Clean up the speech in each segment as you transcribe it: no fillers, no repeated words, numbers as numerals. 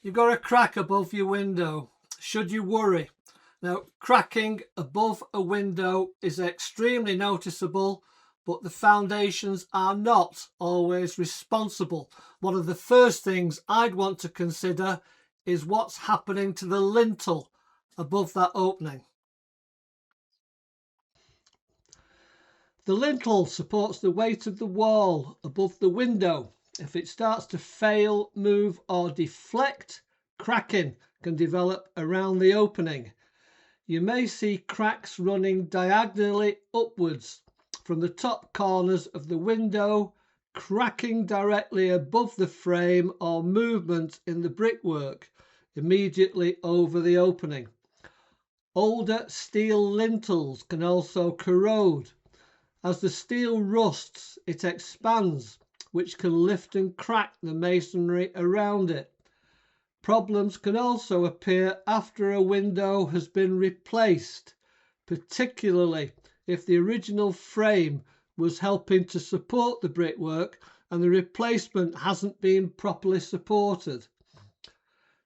You've got a crack above your window. Should you worry? Now, cracking above a window is extremely noticeable, but the foundations are not always responsible. One of the first things I'd want to consider is what's happening to the lintel above that opening. The lintel supports the weight of the wall above the window. If it starts to fail, move or deflect, cracking can develop around the opening. You may see cracks running diagonally upwards from the top corners of the window, cracking directly above the frame, or movement in the brickwork immediately over the opening. Older steel lintels can also corrode. As the steel rusts, it expands, which can lift and crack the masonry around it. Problems can also appear after a window has been replaced, particularly if the original frame was helping to support the brickwork and the replacement hasn't been properly supported.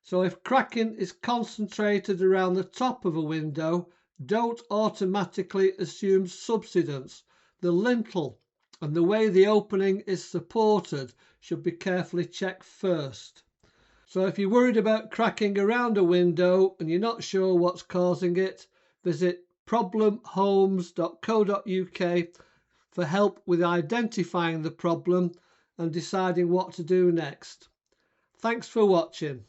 So if cracking is concentrated around the top of a window, don't automatically assume subsidence. The lintel and the way the opening is supported should be carefully checked first. So if you're worried about cracking around a window and you're not sure what's causing it, visit problemhomes.co.uk for help with identifying the problem and deciding what to do next. Thanks for watching.